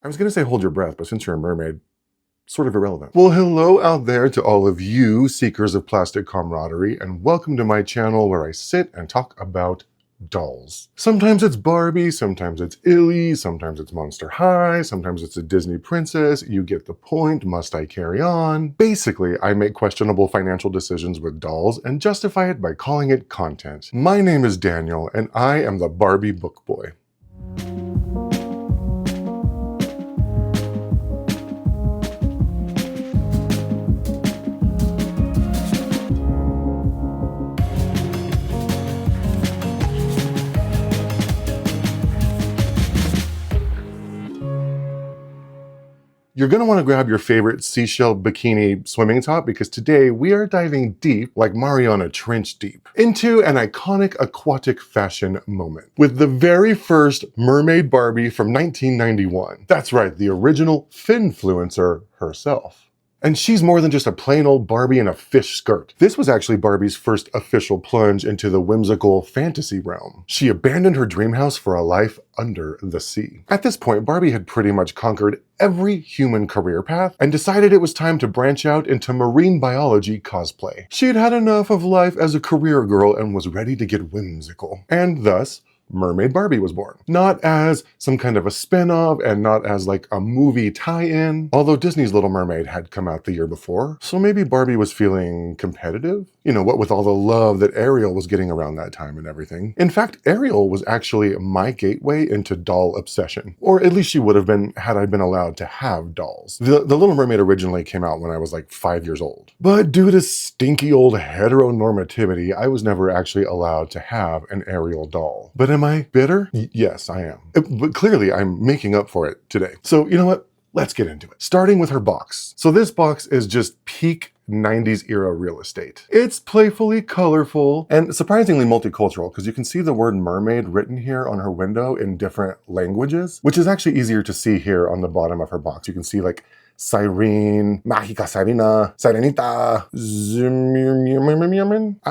I was gonna say hold your breath, but since you're a mermaid, sort of irrelevant. Well, hello out there to all of you seekers of plastic camaraderie, and welcome to my channel where I sit and talk about dolls. Sometimes it's Barbie, sometimes it's Illy, sometimes it's Monster High, sometimes it's a Disney princess. You get the point. Must I carry on? Basically, I make questionable financial decisions with dolls and justify it by calling it content. My name is Daniel, and I am the Barbie book boy. You're going to want to grab your favorite seashell bikini swimming top because today we are diving deep, like Mariana Trench deep, into an iconic aquatic fashion moment with the very first Mermaid Barbie from 1991. That's right, the original Finfluencer herself. And she's more than just a plain old Barbie in a fish skirt. This was actually Barbie's first official plunge into the whimsical fantasy realm. She abandoned her dream house for a life under the sea. At this point, Barbie had pretty much conquered every human career path and decided it was time to branch out into marine biology cosplay. She had had enough of life as a career girl and was ready to get whimsical. And thus, Mermaid Barbie was born. Not as some kind of a spin-off and not as like a movie tie-in, although Disney's Little Mermaid had come out the year before, so maybe Barbie was feeling competitive? You know, what with all the love that Ariel was getting around that time and everything. In fact, Ariel was actually my gateway into doll obsession, or at least she would have been had I been allowed to have dolls. The Little Mermaid originally came out when I was like 5 years old, but due to stinky old heteronormativity, I was never actually allowed to have an Ariel doll. But am I bitter? Yes, I am. But clearly I'm making up for it today. So you know what? Let's get into it. Starting with her box. So this box is just peak 90s era real estate. It's playfully colorful and surprisingly multicultural because you can see the word mermaid written here on her window in different languages, which is actually easier to see here on the bottom of her box. You can see like Siren, Mágica Sirena, Sirenita,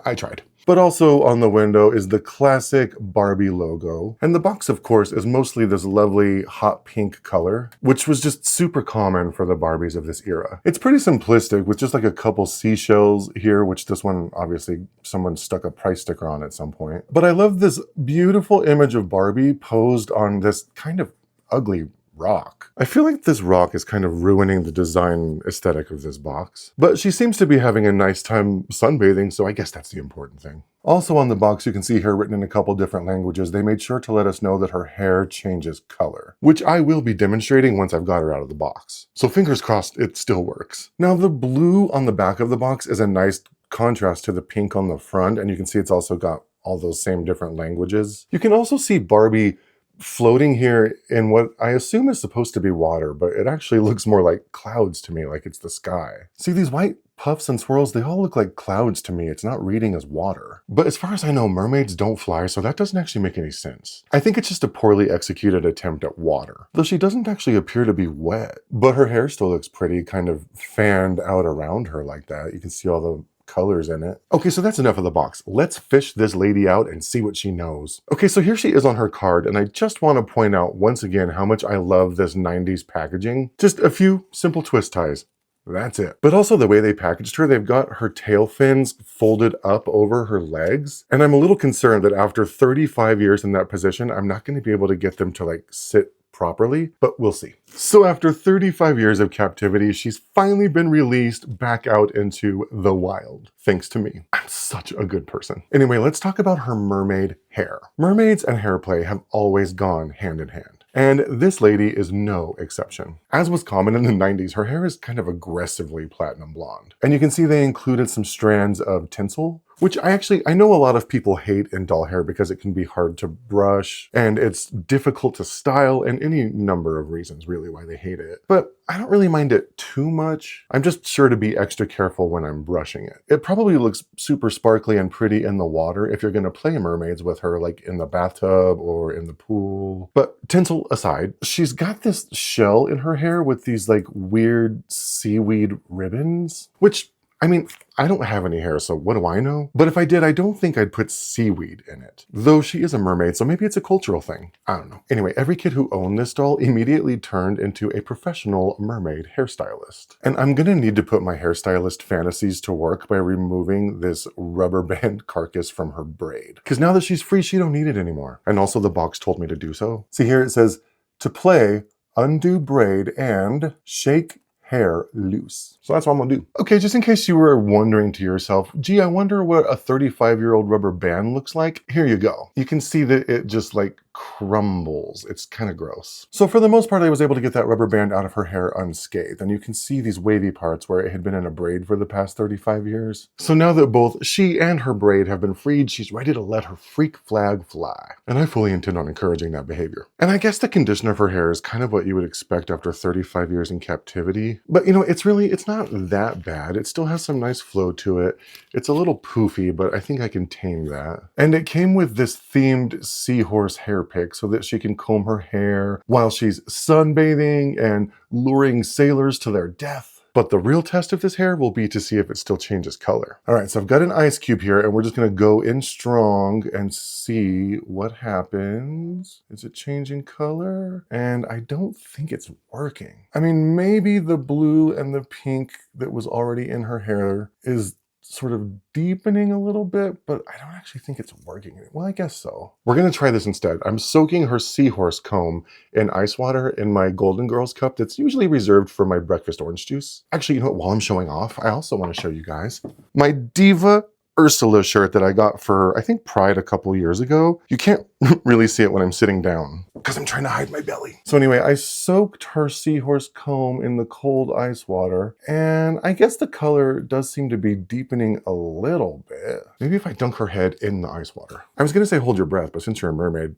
I tried. But also on the window is the classic Barbie logo. And the box, of course, is mostly this lovely hot pink color, which was just super common for the Barbies of this era. It's pretty simplistic with just like a couple seashells here, which this one, obviously, someone stuck a price sticker on at some point. But I love this beautiful image of Barbie posed on this kind of ugly rock. I feel like this rock is kind of ruining the design aesthetic of this box. But she seems to be having a nice time sunbathing, so I guess that's the important thing. Also on the box, you can see here written in a couple different languages, they made sure to let us know that her hair changes color, which I will be demonstrating once I've got her out of the box. So fingers crossed it still works. Now the blue on the back of the box is a nice contrast to the pink on the front, and you can see it's also got all those same different languages. You can also see Barbie floating here in what I assume is supposed to be water, but it actually looks more like clouds to me, like it's the sky. See these white puffs and swirls, they all look like clouds to me. It's not reading as water. But as far as I know, mermaids don't fly, so that doesn't actually make any sense. I think it's just a poorly executed attempt at water. Though she doesn't actually appear to be wet, but her hair still looks pretty, kind of fanned out around her like that. You can see all the colors in it. Okay, so that's enough of the box. Let's fish this lady out and see what she knows. Okay, so here she is on her card, and I just want to point out once again how much I love this 90s packaging. Just a few simple twist ties. That's it. But also the way they packaged her, they've got her tail fins folded up over her legs. And I'm a little concerned that after 35 years in that position, I'm not going to be able to get them to like sit properly, but we'll see. So after 35 years of captivity, she's finally been released back out into the wild, thanks to me. I'm such a good person. Anyway, let's talk about her mermaid hair. Mermaids and hair play have always gone hand in hand. And this lady is no exception. As was common in the 90s, her hair is kind of aggressively platinum blonde. And you can see they included some strands of tinsel, which I know a lot of people hate in doll hair because it can be hard to brush and it's difficult to style and any number of reasons really why they hate it. But I don't really mind it too much. I'm just sure to be extra careful when I'm brushing it. It probably looks super sparkly and pretty in the water if you're gonna play mermaids with her, like in the bathtub or in the pool. But tinsel aside, she's got this shell in her hair with these like weird seaweed ribbons, which I mean, I don't have any hair, so what do I know? But if I did, I don't think I'd put seaweed in it. Though she is a mermaid, so maybe it's a cultural thing. I don't know. Anyway, every kid who owned this doll immediately turned into a professional mermaid hairstylist. And I'm gonna need to put my hairstylist fantasies to work by removing this rubber band carcass from her braid. Because now that she's free, she don't need it anymore. And also the box told me to do so. See here it says, to play, undo braid and shake hair loose. So that's what I'm gonna do. Okay, just in case you were wondering to yourself, gee, I wonder what a 35-year-old rubber band looks like. Here you go. You can see that it just like crumbles. It's kind of gross. So for the most part, I was able to get that rubber band out of her hair unscathed. And you can see these wavy parts where it had been in a braid for the past 35 years. So now that both she and her braid have been freed, she's ready to let her freak flag fly. And I fully intend on encouraging that behavior. And I guess the condition of her hair is kind of what you would expect after 35 years in captivity. But you know, it's not that bad. It still has some nice flow to it. It's a little poofy, but I think I can tame that. And it came with this themed seahorse hair pick so that she can comb her hair while she's sunbathing and luring sailors to their death. But the real test of this hair will be to see if it still changes color. All right, so I've got an ice cube here and we're just gonna go in strong and see what happens. Is it changing color? And I don't think it's working. I mean, maybe the blue and the pink that was already in her hair is sort of deepening a little bit, but I don't actually think it's working. Well, I guess so. We're gonna try this instead. I'm soaking her seahorse comb in ice water in my Golden Girls cup that's usually reserved for my breakfast orange juice. Actually, you know what, while I'm showing off, I also wanna show you guys my Diva Ursula shirt that I got for, I think, Pride a couple years ago. You can't really see it when I'm sitting down because I'm trying to hide my belly. So anyway, I soaked her seahorse comb in the cold ice water, and I guess the color does seem to be deepening a little bit. Maybe if I dunk her head in the ice water. I was gonna say hold your breath, but since you're a mermaid,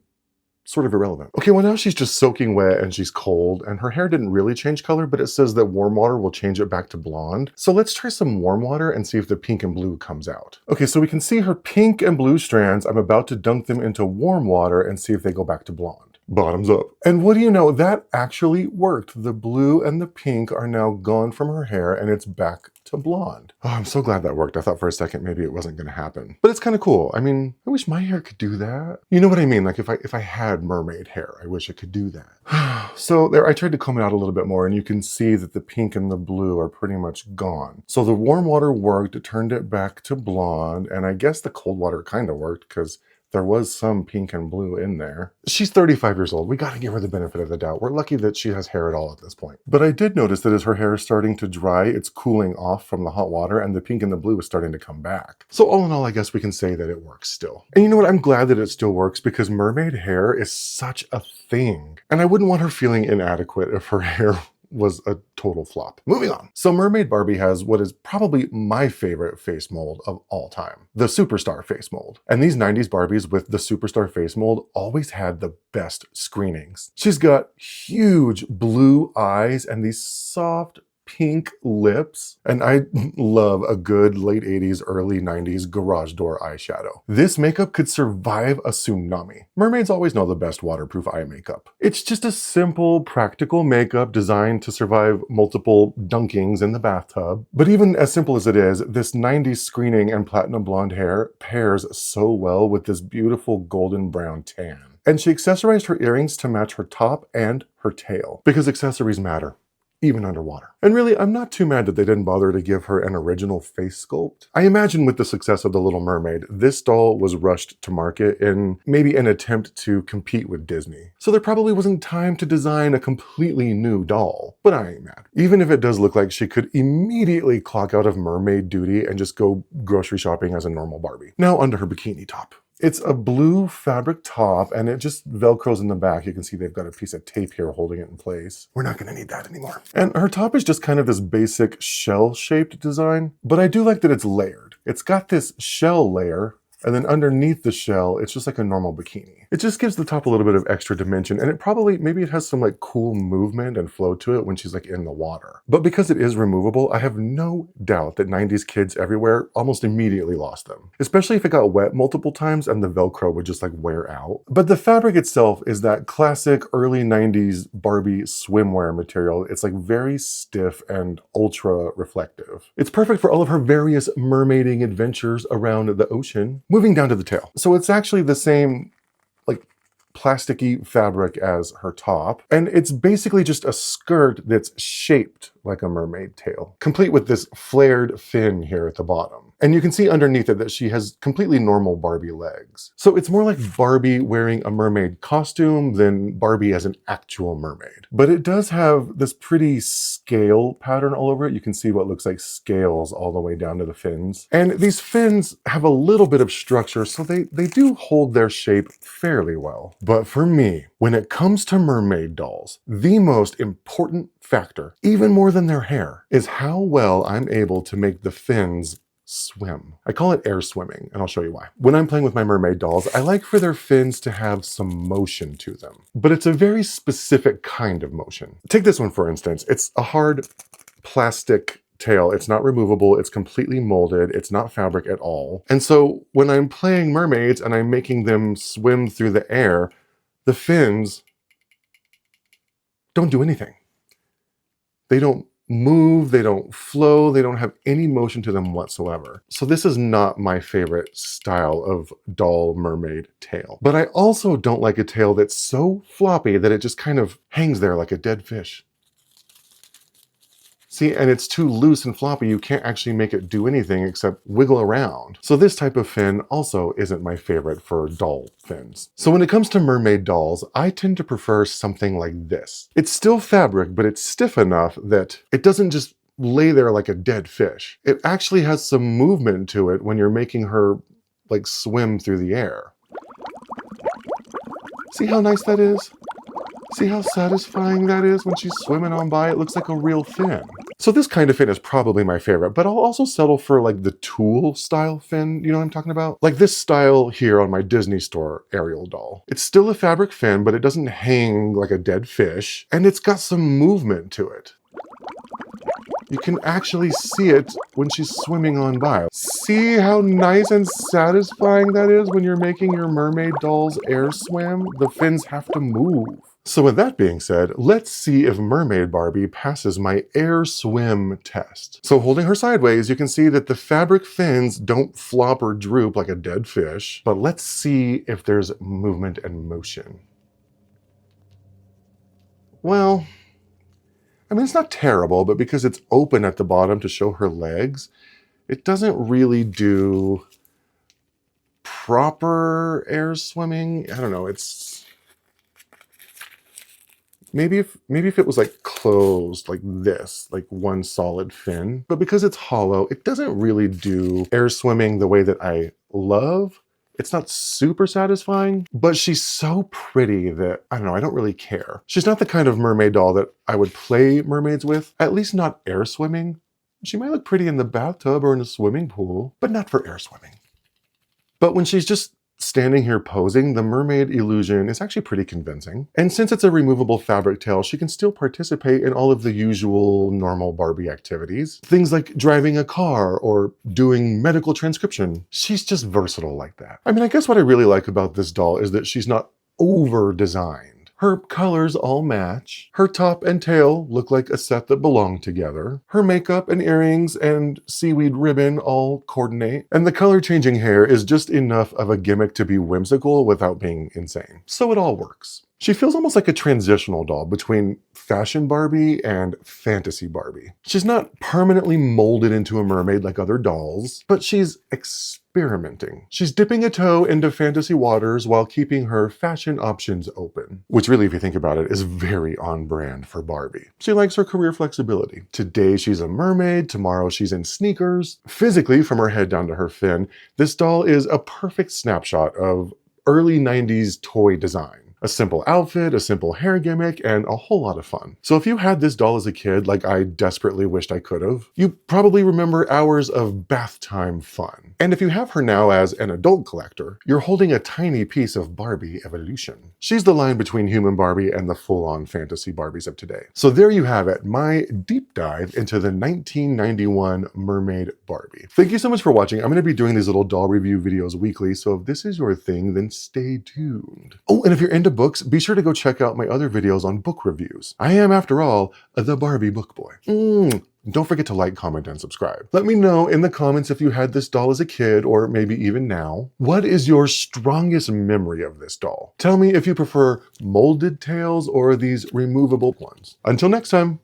sort of irrelevant. Okay, well now she's just soaking wet and she's cold and her hair didn't really change color, but it says that warm water will change it back to blonde. So let's try some warm water and see if the pink and blue comes out. Okay, so we can see her pink and blue strands. I'm about to dunk them into warm water and see if they go back to blonde. Bottoms up. And what do you know, that actually worked. The blue and the pink are now gone from her hair and it's back to blonde. Oh, I'm so glad that worked. I thought for a second maybe it wasn't gonna happen. But it's kind of cool. I mean, I wish my hair could do that. You know what I mean? Like if I had mermaid hair, I wish I could do that. So there, I tried to comb it out a little bit more and you can see that the pink and the blue are pretty much gone. So the warm water worked, it turned it back to blonde, and I guess the cold water kind of worked because there was some pink and blue in there. She's 35 years old. We gotta give her the benefit of the doubt. We're lucky that she has hair at all at this point. But I did notice that as her hair is starting to dry, it's cooling off from the hot water and the pink and the blue is starting to come back. So all in all, I guess we can say that it works still. And you know what? I'm glad that it still works because mermaid hair is such a thing. And I wouldn't want her feeling inadequate if her hair was a total flop. Moving on. So Mermaid Barbie has what is probably my favorite face mold of all time, the Superstar face mold. And these 90s Barbies with the Superstar face mold always had the best screenings. She's got huge blue eyes and these soft pink lips, and I love a good late 80s, early 90s garage door eyeshadow. This makeup could survive a tsunami. Mermaids always know the best waterproof eye makeup. It's just a simple, practical makeup designed to survive multiple dunkings in the bathtub. But even as simple as it is, this 90s screening and platinum blonde hair pairs so well with this beautiful golden brown tan. And she accessorized her earrings to match her top and her tail, because accessories matter, even underwater. And really, I'm not too mad that they didn't bother to give her an original face sculpt. I imagine with the success of The Little Mermaid, this doll was rushed to market in maybe an attempt to compete with Disney. So there probably wasn't time to design a completely new doll. But I ain't mad. Even if it does look like she could immediately clock out of mermaid duty and just go grocery shopping as a normal Barbie. Now onto her bikini top. It's a blue fabric top and it just Velcros in the back. You can see they've got a piece of tape here holding it in place. We're not gonna need that anymore. And her top is just kind of this basic shell-shaped design, but I do like that it's layered. It's got this shell layer And then underneath the shell, it's just like a normal bikini. It just gives the top a little bit of extra dimension, and it probably, maybe it has some like cool movement and flow to it when she's like in the water. But because it is removable, I have no doubt that 90s kids everywhere almost immediately lost them. Especially if it got wet multiple times and the Velcro would just like wear out. But the fabric itself is that classic early 90s Barbie swimwear material. It's like very stiff and ultra reflective. It's perfect for all of her various mermaiding adventures around the ocean. Moving down to the tail. So it's actually the same like plasticky fabric as her top, and it's basically just a skirt that's shaped like a mermaid tail, complete with this flared fin here at the bottom. And you can see underneath it that she has completely normal Barbie legs. So it's more like Barbie wearing a mermaid costume than Barbie as an actual mermaid. But it does have this pretty scale pattern all over it. You can see what looks like scales all the way down to the fins. And these fins have a little bit of structure, so they do hold their shape fairly well. But for me, when it comes to mermaid dolls, the most important factor, even more than their hair, is how well I'm able to make the fins swim. I call it air swimming, and I'll show you why. When I'm playing with my mermaid dolls, I like for their fins to have some motion to them, but it's a very specific kind of motion. Take this one, for instance. It's a hard plastic tail. It's not removable. It's completely molded. It's not fabric at all. And so when I'm playing mermaids and I'm making them swim through the air, the fins don't do anything. They don't move, they don't flow, they don't have any motion to them whatsoever. So this is not my favorite style of doll mermaid tail. But I also don't like a tail that's so floppy that it just kind of hangs there like a dead fish. See, and it's too loose and floppy, you can't actually make it do anything except wiggle around. So this type of fin also isn't my favorite for doll fins. So when it comes to mermaid dolls, I tend to prefer something like this. It's still fabric, but it's stiff enough that it doesn't just lay there like a dead fish. It actually has some movement to it when you're making her like swim through the air. See how nice that is? See how satisfying that is when she's swimming on by? It looks like a real fin. So this kind of fin is probably my favorite, but I'll also settle for like the tulle style fin, you know what I'm talking about? Like this style here on my Disney Store Ariel doll. It's still a fabric fin, but it doesn't hang like a dead fish, and it's got some movement to it. You can actually see it when she's swimming on by. See how nice and satisfying that is when you're making your mermaid dolls air swim? The fins have to move. So with that being said, let's see if Mermaid Barbie passes my air swim test. So holding her sideways, you can see that the fabric fins don't flop or droop like a dead fish, but let's see if there's movement and motion. Well, I mean, it's not terrible, but because it's open at the bottom to show her legs, it doesn't really do proper air swimming. I don't know, it's... Maybe if it was like closed like this, like one solid fin, but because it's hollow, it doesn't really do air swimming the way that I love. It's not super satisfying, but she's so pretty that, I don't know, I don't really care. She's not the kind of mermaid doll that I would play mermaids with, at least not air swimming. She might look pretty in the bathtub or in a swimming pool, but not for air swimming. But when she's just standing here posing, the mermaid illusion is actually pretty convincing. And since it's a removable fabric tail, she can still participate in all of the usual normal Barbie activities. Things like driving a car or doing medical transcription. She's just versatile like that. I mean, I guess what I really like about this doll is that she's not over-designed. Her colors all match. Her top and tail look like a set that belong together. Her makeup and earrings and seaweed ribbon all coordinate. And the color changing hair is just enough of a gimmick to be whimsical without being insane. So it all works. She feels almost like a transitional doll between fashion Barbie and fantasy Barbie. She's not permanently molded into a mermaid like other dolls, but she's experimenting. She's dipping a toe into fantasy waters while keeping her fashion options open. Which really, if you think about it, is very on brand for Barbie. She likes her career flexibility. Today she's a mermaid, tomorrow she's in sneakers. Physically, from her head down to her fin, this doll is a perfect snapshot of early 90s toy design. A simple outfit, a simple hair gimmick, and a whole lot of fun. So if you had this doll as a kid, like I desperately wished I could have, you probably remember hours of bath time fun. And if you have her now as an adult collector, you're holding a tiny piece of Barbie evolution. She's the line between human Barbie and the full-on fantasy Barbies of today. So there you have it, my deep dive into the 1991 Mermaid Barbie. Thank you so much for watching. I'm going to be doing these little doll review videos weekly, so if this is your thing, then stay tuned. Oh, and if you're into books, be sure to go check out my other videos on book reviews. I am, after all, the Barbie book boy. Don't forget to like, comment, and subscribe. Let me know in the comments if you had this doll as a kid, or maybe even now. What is your strongest memory of this doll? Tell me if you prefer molded tails or these removable ones. Until next time.